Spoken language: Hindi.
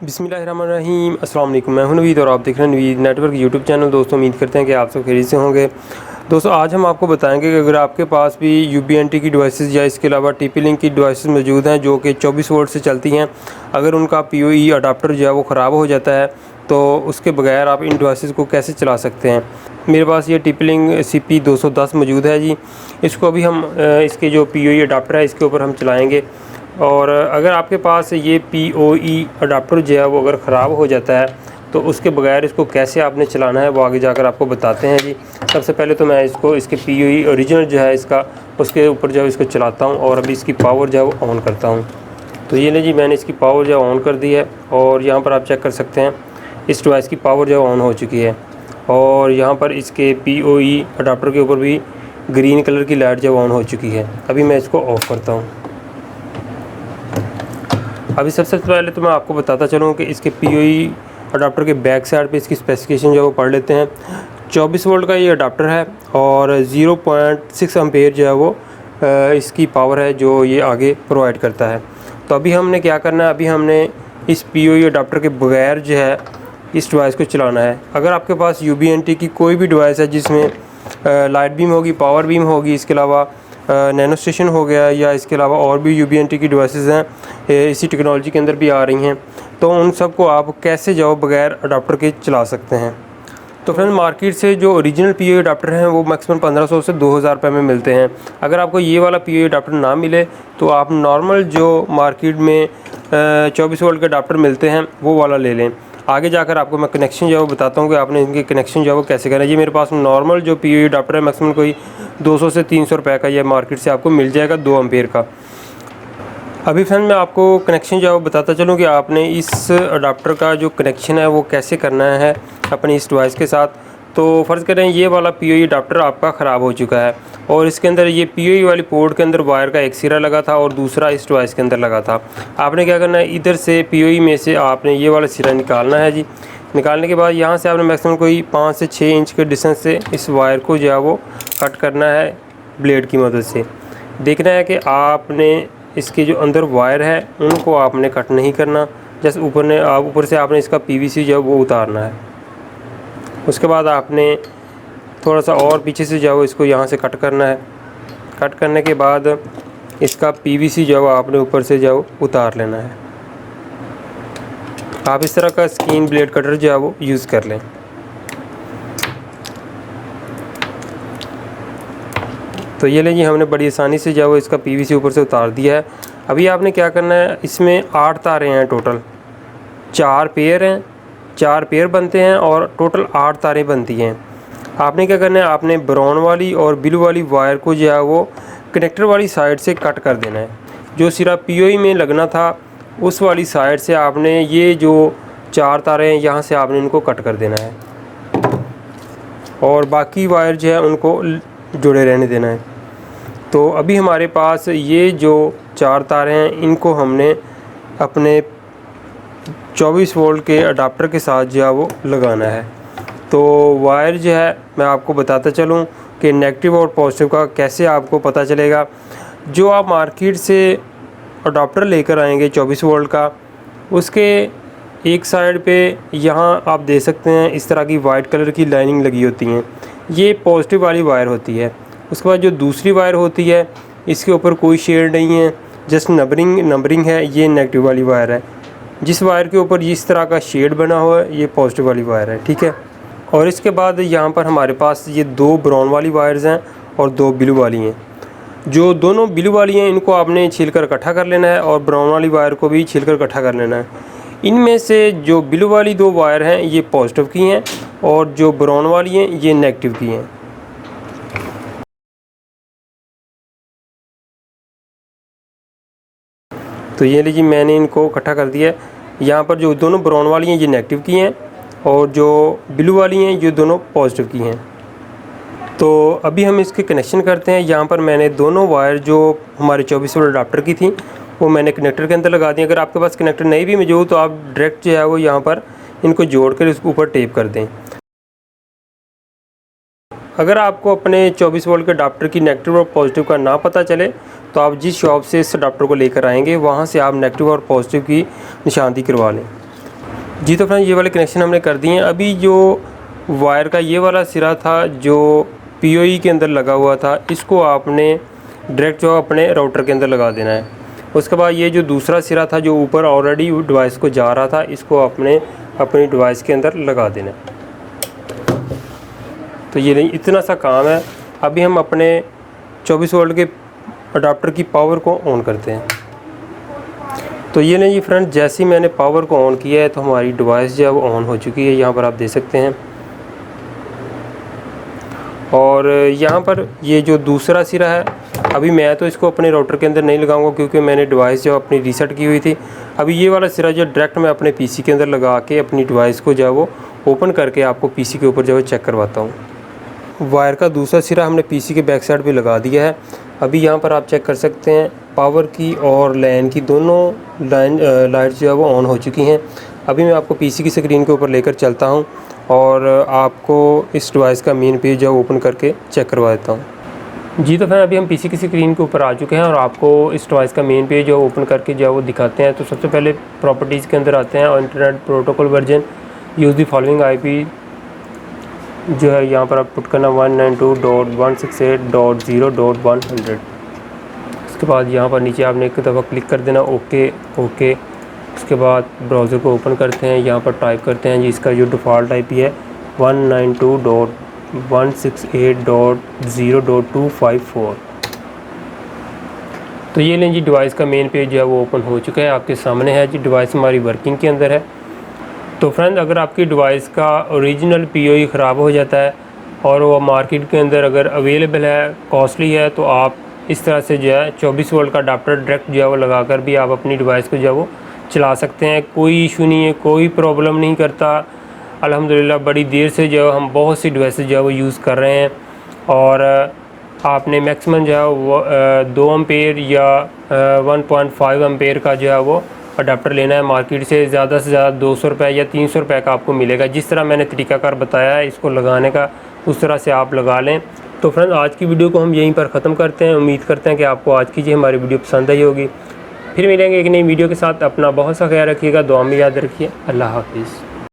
बिस्मिल्लाहिर्रहमानिर्रहीम। अस्सलाम वालेकुम। मैं हूं नवीद और आप देख रहे हैं नवीद नेटवर्क यूट्यूब चैनल। दोस्तों उम्मीद करते हैं कि आप सब खैरियत से होंगे। दोस्तों आज हम आपको बताएंगे कि अगर आपके पास भी UBNT की डिवाइसेस या इसके अलावा TP लिंक की डिवाइसेस मौजूद हैं जो कि 24 वोल्ट से चलती हैं, अगर उनका PoE अडाप्टर जो है वो ख़राब हो जाता है तो उसके बगैर आप इन डिवाइसेस को कैसे चला सकते हैं। मेरे पास ये TP लिंक CP210 मौजूद है जी। इसको अभी हम इसके जो PoE अडाप्टर है इसके ऊपर हम चलाएँगे। और अगर आपके पास ये PoE अडाप्टर जो है वो अगर ख़राब हो जाता है तो उसके बगैर इसको कैसे आपने चलाना है वो आगे जाकर आपको बताते हैं जी। सबसे पहले तो मैं इसके PoE ओरिजिनल जो है इसका उसके ऊपर जो है इसको चलाता हूँ और अभी इसकी पावर जो है वो ऑन करता हूँ। तो ये ले जी, मैंने इसकी पावर जो है ऑन कर दी है और यहाँ पर आप चेक कर सकते हैं इस डिवाइस की पावर जो है ऑन हो चुकी है। और यहाँ पर इसके PoE अडाप्टर के ऊपर भी ग्रीन कलर की लाइट जो ऑन हो चुकी है। अभी मैं इसको ऑफ़ करता हूँ। अभी सबसे पहले तो मैं आपको बताता चलूँ कि इसके PoE अडाप्टर के बैक साइड पे इसकी स्पेसिफिकेशन जो है वो पढ़ लेते हैं। 24 वोल्ट का ये अडाप्टर है और 0.6 एम्पेयर जो है वो इसकी पावर है जो ये आगे प्रोवाइड करता है। तो अभी हमने क्या करना है, अभी हमने इस PoE अडाप्टर के बगैर जो है इस डिवाइस को चलाना है। अगर आपके पास UBNT की कोई भी डिवाइस है जिसमें लाइट बीम होगी, पावर बीम होगी, इसके अलावा नैनो स्टेशन हो गया या इसके अलावा और भी UBNT की डिवाइसेस हैं इसी टेक्नोलॉजी के अंदर भी आ रही हैं, तो उन सब को आप कैसे जाओ बगैर अडाप्टर के चला सकते हैं। तो फ्रेंड मार्केट से जो ओरिजिनल PoE अडाप्टर हैं वो मैक्सिमम 1500 से 2000 रुपये में मिलते हैं। अगर आपको ये वाला PoE अडाप्टर ना मिले तो आप नॉर्मल जो मार्केट में 24 वोल्ट के अडाप्टर मिलते हैं वो वाला ले लें। आगे जाकर आपको मैं कनेक्शन जो है वो बताता हूँ कि आपने इनके कनेक्शन जो है वो कैसे करना है। ये मेरे पास नॉर्मल जो PoE अडाप्टर है मैक्सिमम कोई 200 से 300 रुपये का ये मार्केट से आपको मिल जाएगा 2 एम्पेयर का। अभी फ्रेंड मैं आपको कनेक्शन जो है वो बताता चलूँ कि आपने इस अडाप्टर का जो कनेक्शन है वो कैसे करना है अपनी इस डिवाइस के साथ। तो फ़र्ज़ करें ये वाला PoE अडाप्टर आपका ख़राब हो चुका है और इसके अंदर ये PoE वाली पोर्ट के अंदर वायर का एक सिरा लगा था और दूसरा इस डिवाइस के अंदर लगा था। आपने क्या करना है, इधर से PoE में से आपने ये वाला सिरा निकालना है जी। निकालने के बाद यहाँ से आपने मैक्सिमम कोई 5 से 6 इंच के डिस्टेंस से इस वायर को जो है वो कट करना है ब्लेड की मदद से। देखना है कि आपने इसके जो अंदर वायर है उनको आपने कट नहीं करना, जैसे ऊपर से आपने इसका PVC जो है वो उतारना है। उसके बाद आपने थोड़ा सा और पीछे से जो है इसको यहाँ से कट करना है। कट करने के बाद इसका PVC जो है आपने ऊपर से जो उतार लेना है। आप इस तरह का स्कीन ब्लेड कटर जो है वो यूज़ कर लें। तो ये लें जी, हमने बड़ी आसानी से जो है इसका PVC ऊपर से उतार दिया है। अभी आपने क्या करना है, इसमें 8 तारें हैं टोटल, 4 पेयर हैं, 4 पेयर बनते हैं और टोटल 8 तारें बनती हैं। आपने क्या करना है, आपने ब्राउन वाली और ब्लू वाली वायर को जो है वो कनेक्टर वाली साइड से कट कर देना है। जो सिरा PoE में लगना था उस वाली साइड से आपने ये जो 4 तारें हैं यहाँ से आपने इनको कट कर देना है और बाकी वायर जो है उनको जुड़े रहने देना है। तो अभी हमारे पास ये जो 4 तारें हैं इनको हमने अपने 24 वोल्ट के अडाप्टर के साथ जो है वो लगाना है। तो वायर जो है मैं आपको बताता चलूँ कि नेगेटिव और पॉजिटिव का कैसे आपको पता चलेगा। जो आप मार्केट से अडाप्टर लेकर आएंगे 24 वोल्ट का, उसके एक साइड पे यहाँ आप दे सकते हैं इस तरह की वाइट कलर की लाइनिंग लगी होती हैं, ये पॉजिटिव वाली वायर होती है। उसके बाद जो दूसरी वायर होती है इसके ऊपर कोई शेड नहीं है, जस्ट नंबरिंग है, ये नेगेटिव वाली वायर है। जिस वायर के ऊपर इस तरह का शेड बना हुआ है ये पॉजिटिव वाली वायर है, ठीक है। और इसके बाद यहाँ पर हमारे पास ये 2 ब्राउन वाली वायर्स हैं और 2 ब्लू वाली हैं। जो दोनों ब्लू वाली हैं इनको आपने छील कर इकट्ठा कर लेना है और ब्राउन वाली वायर को भी छील कर इकट्ठा कर लेना है। इनमें से जो ब्लू वाली 2 वायर हैं ये पॉजिटिव की हैं और जो ब्राउन वाली हैं ये नेगेटिव की हैं। तो ये लीजिए, मैंने इनको इकट्ठा कर दिया है। यहाँ पर जो दोनों ब्राउन वाली हैं ये नेगेटिव की हैं और जो ब्लू वाली हैं ये दोनों पॉजिटिव की हैं। तो अभी हम इसके कनेक्शन करते हैं। यहाँ पर मैंने दोनों वायर जो हमारे 24 वोल्ट अडाप्टर की थी वो मैंने कनेक्टर के अंदर लगा दी। अगर आपके पास कनेक्टर नहीं भी मौजूद तो आप डायरेक्ट जो है वो यहाँ पर इनको जोड़ कर इसके ऊपर टेप कर दें। अगर आपको अपने 24 वोल्ट के अडाप्टर की नेगेटिव और पॉजिटिव का ना पता चले तो आप जिस शॉप से इस अडाप्टर को लेकर आएंगे वहाँ से आप नेगेटिव और पॉजिटिव की निशानदेही करवा लें। जी तो फ्रेंड ये वाले कनेक्शन हमने कर दिए हैं। अभी जो वायर का ये वाला सिरा था जो पीओई के अंदर लगा हुआ था, इसको आपने डायरेक्ट जो अपने राउटर के अंदर लगा देना है। उसके बाद ये जो दूसरा सिरा था जो ऊपर ऑलरेडी डिवाइस को जा रहा था, इसको आपने अपनी डिवाइस के अंदर लगा देना है। तो ये नहीं, इतना सा काम है। अभी हम अपने 24 वोल्ट के अडाप्टर की पावर को ऑन करते हैं। तो ये नहीं फ्रेंड, जैसे ही मैंने पावर को ऑन किया है तो हमारी डिवाइस जो है वो ऑन हो चुकी है, यहाँ पर आप देख सकते हैं। और यहाँ पर ये जो दूसरा सिरा है, अभी मैं तो इसको अपने राउटर के अंदर नहीं लगाऊंगा क्योंकि मैंने डिवाइस जो अपनी रीसेट की हुई थी। अभी ये वाला सिरा जो डायरेक्ट मैं अपने पीसी के अंदर लगा के अपनी डिवाइस को जो है वो ओपन करके आपको पीसी के ऊपर जो है चेक करवाता हूँ। वायर का दूसरा सिरा हमने पीसी के बैक साइड पे लगा दिया है। अभी यहाँ पर आप चेक कर सकते हैं पावर की और लैन की दोनों लाइट्स जो है वो ऑन हो चुकी हैं। अभी मैं आपको पीसी की स्क्रीन के ऊपर लेकर चलता हूँ और आपको इस डिवाइस का मेन पेज जो है ओपन करके चेक करवा देता हूँ। जी तो फिर अभी हम पीसी की स्क्रीन के ऊपर आ चुके हैं और आपको इस डिवाइस का मेन पेज जो ओपन करके जो है वो दिखाते हैं। तो सबसे पहले प्रॉपर्टीज़ के अंदर आते हैं और internet protocol version use the following IP जो है यहाँ पर आप पुट करना 192.168.0.100। उसके बाद यहाँ पर नीचे आपने एक दफ़ा क्लिक कर देना ओके। उसके बाद ब्राउज़र को ओपन करते हैं, यहाँ पर टाइप करते हैं जी इसका जो डिफ़ॉल्ट आईपी है 192.168.0.254। तो ये लें जी डिवाइस का मेन पेज जो है वो ओपन हो चुका है, आपके सामने है जी। डिवाइस हमारी वर्किंग के अंदर है। तो फ्रेंड अगर आपकी डिवाइस का ओरिजिनल पीओई ख़राब हो जाता है और वो मार्केट के अंदर अगर अवेलेबल है, कॉस्टली है, तो आप इस तरह से जो है 24 वोल्ट का अडाप्टर डायरेक्ट जो है वो लगाकर भी आप अपनी डिवाइस को जो है वो चला सकते हैं। कोई इशू नहीं है, कोई प्रॉब्लम नहीं करता। अल्हम्दुलिल्लाह बड़ी देर से जो है हम बहुत सी डिवाइसेस जो है वो यूज़ कर रहे हैं। और आपने मैक्सिमम जो है वो 2 एम्पेयर या 1.5 एम्पेयर का जो है वो अडाप्टर लेना है। मार्केट से ज़्यादा 200 रुपये या 300 रुपये का आपको मिलेगा। जिस तरह मैंने तरीकाकार बताया है इसको लगाने का, उस तरह से आप लगा लें। तो फ्रेंड आज की वीडियो को हम यहीं पर ख़त्म करते हैं। उम्मीद करते हैं कि आपको आज की हमारी वीडियो पसंद आई होगी। फिर मिलेंगे एक नई वीडियो के साथ। अपना बहुत सा ख्याल रखिएगा, दुआ में याद रखिए। अल्लाह हाफिज़।